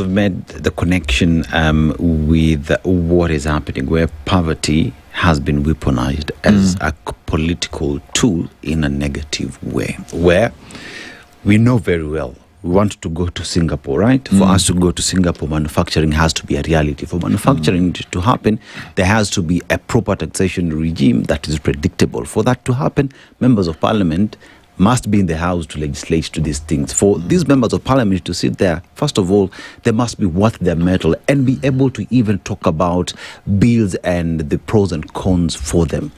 have made the connection with what is happening, where poverty has been weaponized as a political tool in a negative way, where we know very well we want to go to Singapore, right? For us to go to Singapore, manufacturing has to be a reality. For manufacturing to happen, there has to be a proper taxation regime that is predictable. For that to happen, members of parliament must be in the house to legislate to these things. For these members of parliament to sit there, first of all, they must be worth their mettle and be able to even talk about bills and the pros and cons for them.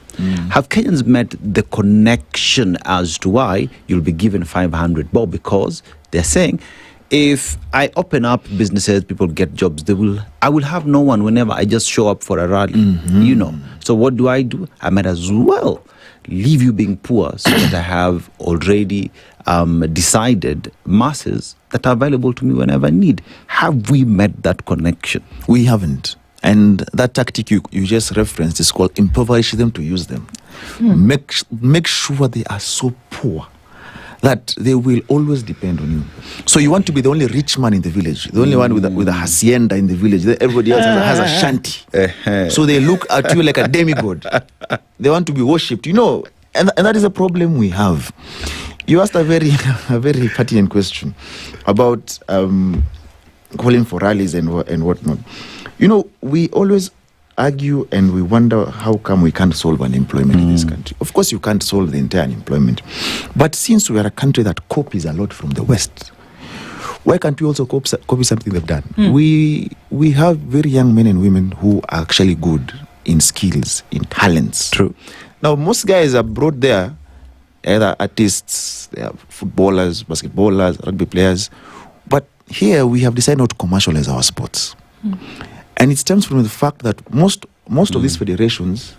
Have Kenyans met the connection as to why you'll be given 500 bob? Because they're saying, if I open up businesses, people get jobs, I will have no one whenever I just show up for a rally, you know. So what do? I might as well leave you being poor so that I have already decided masses that are available to me whenever I need. Have we met that connection? We haven't. And that tactic you just referenced is called impoverish them to use them. Make sure they are so poor that they will always depend on you. So you want to be the only rich man in the village, the only one with a hacienda in the village. Everybody else has a shanty. So they look at you like a demigod. They want to be worshipped, you know. And that is a problem we have. You asked a very pertinent question about calling for rallies and whatnot. You know, we always argue and we wonder how come we can't solve unemployment in this country. Of course, you can't solve the entire unemployment. But since we are a country that copies a lot from the West, why can't we also copy something they've done? We have very young men and women who are actually good in skills, in talents. True. Now, most guys are brought there, either artists, they are footballers, basketballers, rugby players. But here we have decided not to commercialize our sports. And it stems from the fact that most of these federations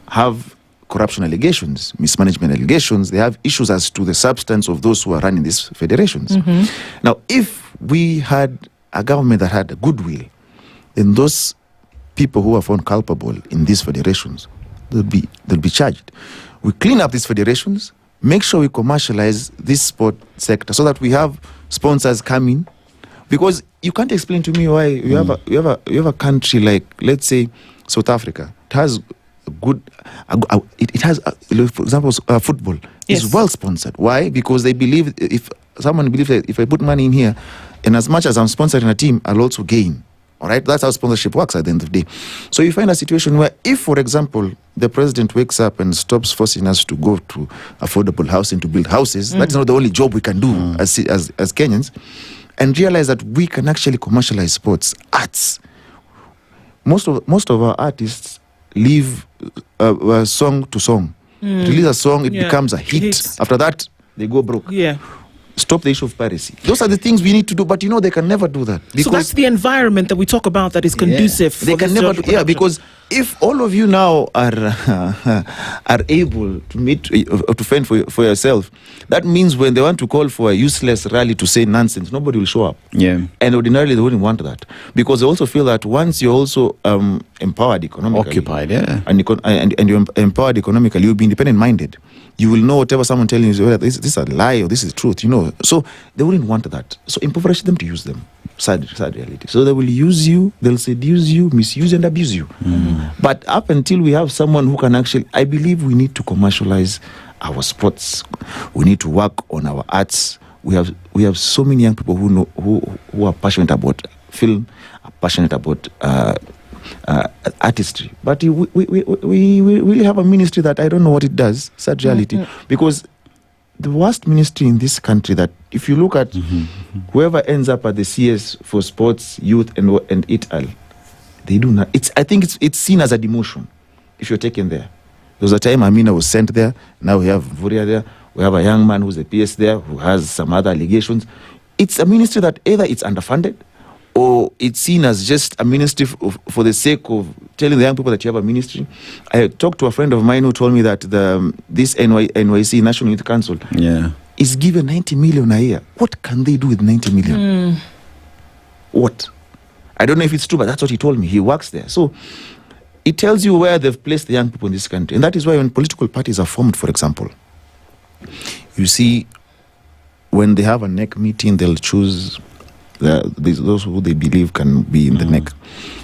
have corruption allegations, mismanagement allegations. They have issues as to the substance of those who are running these federations. Now, if we had a government that had goodwill, then those people who are found culpable in these federations, they'll be charged. We clean up these federations, make sure we commercialize this sport sector so that we have sponsors coming. Because you can't explain to me why you have a country like, let's say, South Africa. It has good. It has, for example, football is well sponsored. Why? Because they believe if someone believes that if I put money in here, and as much as I'm sponsoring a team, I'll also gain. All right, that's how sponsorship works at the end of the day. So you find a situation where, if, for example, the president wakes up and stops forcing us to go to affordable housing to build houses, that is not the only job we can do as Kenyans. And realize that we can actually commercialize sports, arts. Most of our artists live song to song. Release a song, it becomes a hit. After that, they go broke. Stop the issue of piracy. Those are the things we need to do, but you know they can never do that. So that's the environment that we talk about that is conducive. They can never do. Because if all of you now are able to meet to fend for yourself, that means when they want to call for a useless rally to say nonsense, nobody will show up. And ordinarily they wouldn't want that, because they also feel that once you're also empowered economically, occupied, and you're empowered economically, you'll be independent minded. You will know whatever someone telling you, whether this is a lie or this is truth, you know. So they wouldn't want that. So impoverish them to use them. Sad reality. So they will use you, they'll seduce you, misuse and abuse you. But up until we have someone who can actually, I believe we need to commercialize our sports. We need to work on our arts. We have so many young people who know who are passionate about film, are passionate about artistry, but we really have a ministry that I don't know what it does. Sad reality. Because the worst ministry in this country, that if you look at whoever ends up at the CS for sports, youth and it all, they do not. I think it's seen as a demotion if you're taken there. There was a time Amina was sent there. Now we have Vuria there. We have a young man who's a PS there who has some other allegations. It's a ministry that either it's underfunded, or it's seen as just a ministry for the sake of telling the young people that you have a ministry. I talked to a friend of mine who told me that this NYC, National Youth Council, is given 90 million a year. What can they do with 90 million? What? I don't know if it's true, but that's what he told me. He works there. So it tells you where they've placed the young people in this country. And that is why when political parties are formed, for example, you see when they have a NEC meeting, they'll choose those who they believe can be in the neck.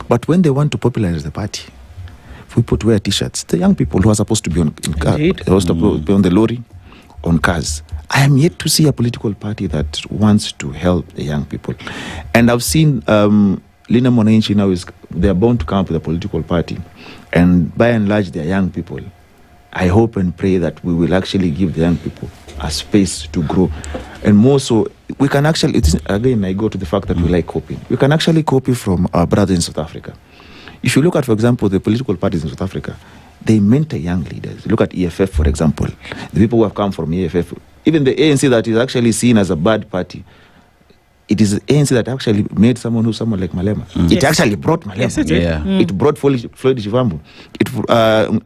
But when they want to popularize the party, people to wear T-shirts, the young people who are supposed to be on cars, supposed to be on the lorry, on cars. I am yet to see a political party that wants to help the young people. And I've seen Lina Mwananchi now they're bound to come up with a political party. And by and large, they're young people. I hope and pray that we will actually give the young people a space to grow. And more so, we can actually, again, I go to the fact that we like copying. We can actually copy from our brothers in South Africa. If you look at, for example, the political parties in South Africa, they mentor young leaders. Look at EFF, for example. The people who have come from EFF, even the ANC that is actually seen as a bad party, it is the ANC that actually made someone like Malema. It actually brought Malema. Yes, it did. It brought Floyd Shivambu,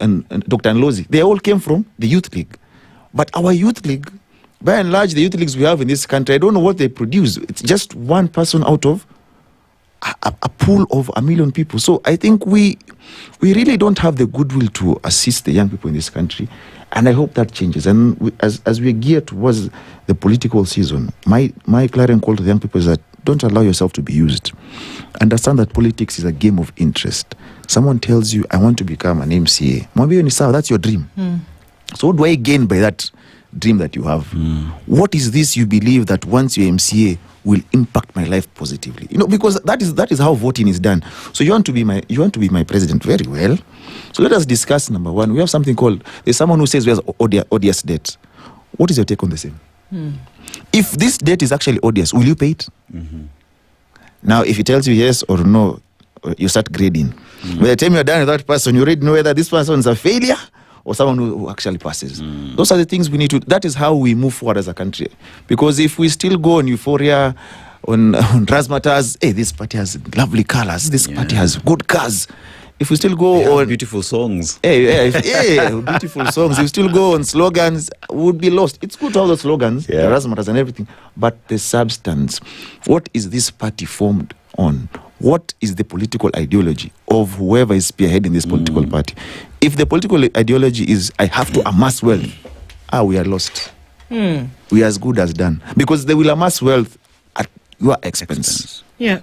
and Dr. Nlozi. They all came from the Youth League. But our Youth League, by and large, the youth leagues we have in this country, I don't know what they produce. It's just one person out of a pool of 1 million people. So I think we really don't have the goodwill to assist the young people in this country. And I hope that changes. And as we gear towards the political season, my clarion call to the young people is that don't allow yourself to be used. Understand that politics is a game of interest. Someone tells you, I want to become an MCA. Mwambie ni sawa, that's your dream. So what do I gain by that dream that you have? What is this you believe that once you're MCA will impact my life positively? Because that is how voting is done. So you want to be my president, very well. So let us discuss number one. We have something called, there's someone who says we have odious debt. What is your take on the same? If this debt is actually odious, will you pay it? Now, if he tells you yes or no, you start grading. By the time you're done with that person, you already know whether this person is a failure or someone who actually passes. Those are the things we need to, that is how we move forward as a country. Because if we still go on euphoria, on razzmatazz, hey, this party has lovely colors, this party has good cars. If we still go on beautiful songs, beautiful songs, if we still go on slogans, we would be lost. It's good to have the slogans, the razzmatazz and everything, but the substance, what is this party formed on? What is the political ideology of whoever is spearheading this political party? If the political ideology is, I have to amass wealth, we are lost. We are as good as done. Because they will amass wealth at your expense. Yeah.